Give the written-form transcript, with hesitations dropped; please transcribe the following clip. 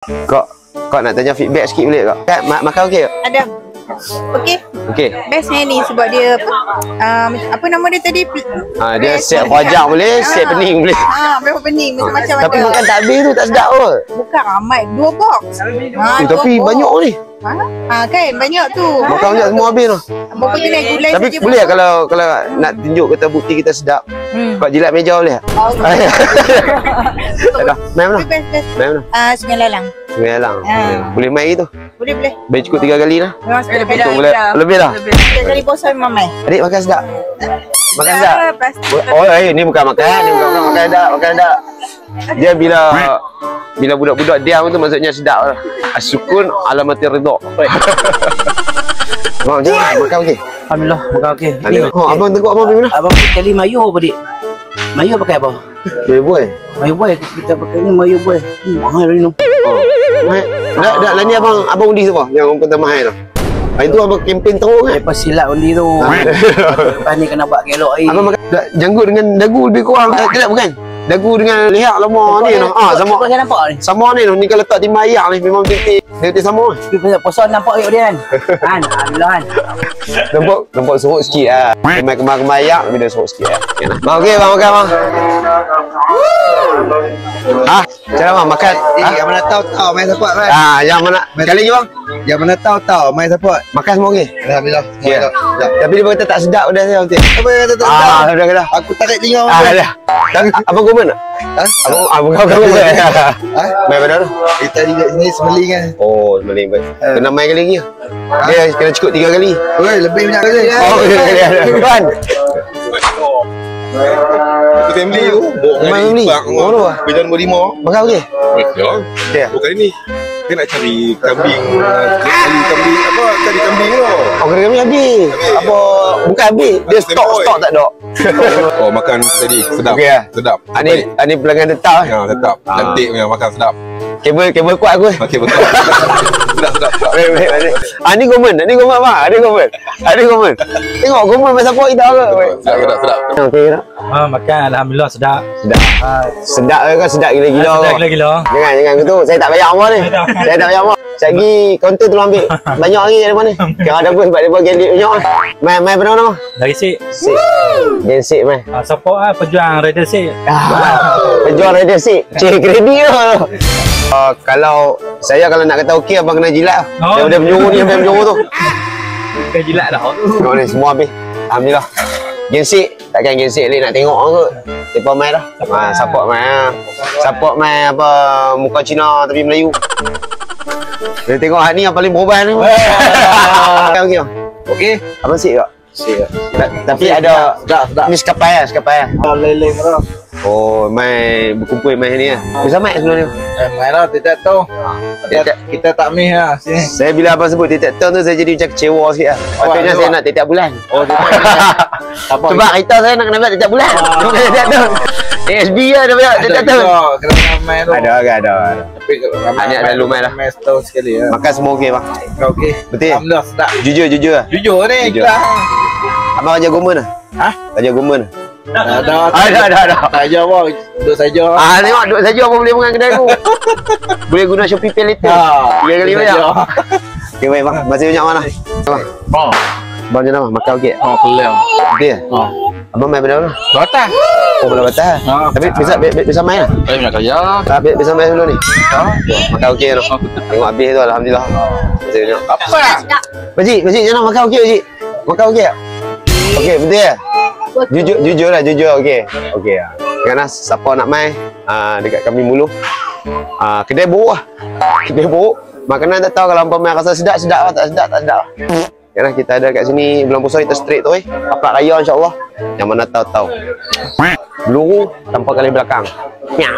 Kak nak tanya feedback sikit boleh kak? Kak makan okey tak? Ada. Okey. Okey. Bestnya ni sebab dia apa nama dia tadi? Dia set wajak boleh, set pening boleh. Berapa pening macam-macam ada. Tapi makan tak habis tu tak sedap kot. Bukan ramai, 2 box. Tapi banyak ni. Kan banyak tu. Makan banyak semua habis tu. Berapa jenis gulai tapi saja. Boleh tak kalau nak tunjuk kata bukti kita sedap? Kau jilat meja boleh tak? Tak dah. Main mana? Main mana? Sungai Lalang. Sungai Lalang. Boleh main gitu? Boleh. Baik cukup 3 kali dah. Memang lebih dah. Lebih dah. Kita cari bosan memang main. Adik makan sedap? Makan sedap? Oh, ni bukan makan. Ni bukan makan sedap. Makan sedap. Dia bila budak-budak diam tu maksudnya sedap lah. Asyukun alamati ridha. Abang macam mana? Makan okey? Alhamdulillah, makan okey. Abang tengok abang pergi mana? Abang kali mayo apa dik? Mayo pakai apa? Mayo boy. Mayo boy, kita pakai ni mayo boy. Mahal ni tu. Dah lah ni abang undi siapa? Yang orang kata mahal tu. Itu abang kempen teruk kan? Lepas silap undi tu. Lepas ni kena buat gelok air. Abang makan janggut dengan dagu lebih kurang. Tak bukan? Dagu dengan leher lama ni tu. Sama. Kau nampak ni? Sama ni tu. Ni kalau letak timah ayak ni memang betul sama. Puasa nampak ayat dia kan? Alhamdulillah kan. Nampak sorok sikit lah. Kemar-kemar ayak lebih dah sorok sikit lah. Bang okey bang, makan bang. Macam mana bang makan? Yang mana tahu main support kan? Yang mana? Sekali lagi bang. Yang mana tahu main support. Makan semua okey? Alhamdulillah. Tapi dia kata tak sedap dah saya nanti. Apa yang kata tak sedap? Dah. Aku tarik telinga. Dah. Abang komen tak? Abang komen. Main pada tu? Kita di sini semeling kan. Oh, semeling baik. Kena main kali lagi. Dia kena cukup 3 kali. Oi, lebih banyak kali. Kan? Itu family tu. Main family. Oh, Berjalan nombor 5. makan okey? Ya. Bukan ni. Kita nak cari kambing. Cari kambing tu. Kena kami habis. Apa? Bukan habis. Dia stok tak ada. Oh, makan tadi. Sedap. Okey lah. Sedap. Ini pelanggan tetap. Ya, tetap. Cantik punya makan sedap. Kabel kuat aku. Okey, betul. Sedap. Baik. Ni komen bang. Ada komen. Tengok komen masa apa kita ke. Sedap. Okey tak? Makan alhamdulillah sedap. Sedap ke sedap gila-gila. Sedap gila-gila. Jangan gitu. Saya tak bayar apa ni. Saya tak bayar apa. Saya pergi kaunter tu ambil. Banyak lagi ada mana. Kira ada pun sebab dia bagi lit banyak. Main pada mana? Dari sik. Gensik main. Support pejuang Rider Sik. Penjual radio sik. Cik kredit tu. Kalau nak kata okey abang kena jilat. Dia menyuruh ni sampai menyuruh tu. Bukan jilat dah. Tengok ni semua habis. Alhamdulillah. Gensik, takkan gensik ni nak tengok kot. Depa main dah. Support main. Support main apa muka Cina tapi Melayu. Dia tengok hak ni yang paling berubah ni. Okey bang. Okey. Abang sik tak? Sik. Tapi ada ni sekapai lah. Leleng tu. Oh, main berkumpul main ni lah. Bisa main sebelum ni? Main lah, tidak tahu. Kita tak mih lah sini. Saya bila abang sebut tiap tahun tu saya jadi macam kecewa sikit lah. Patutnya saya nak tiap bulan. Oh, Sebab kereta saya nak kena buat tiap bulan. Bukan tiap tahun. ASB lah dah buat tiap tahun. Kena main tu. Ada. Tapi Banyak dah lu main dah. Main setahun sekali lah. Makan semua okey bang? Okey. Betul? Alhamdulillah sedap. Jujur lah. Jujur ni Jujur. kita. Abang Raja Gomen lah? Raja Gomen lah? Ada. Tak ajar apa. Duduk saja. Tengok duduk saja apa boleh makan kedai aku. Boleh guna Shopee Pay later. 3 kali banyak. Okey baik bang. Masih banyak mana? Bang. Bang macam mana? Makan okey? Kelam. Okey. Abang main pada mana? Batas. Oh pada batas. Tapi bisa main lah? Saya nak kerja. Bisa main dulu ni? Makan okey tu. Tengok habis tu alhamdulillah. Masih banyak. Apa? Pakcik macam mana makan okey pakcik? Makan okey tak? Okey betul ya? Jujur okey lah. Kerana siapa nak main dekat kami Mulu. Kedai buruk lah. Kedai buruk. Makanan tak tahu kalau umpama rasa sedap lah, tak sedap lah. Kerana kita ada kat sini bulan puasa kita straight tu Akhlak raya insya-Allah. Yang mana tahu. Peluru tanpa kali belakang. Nyap.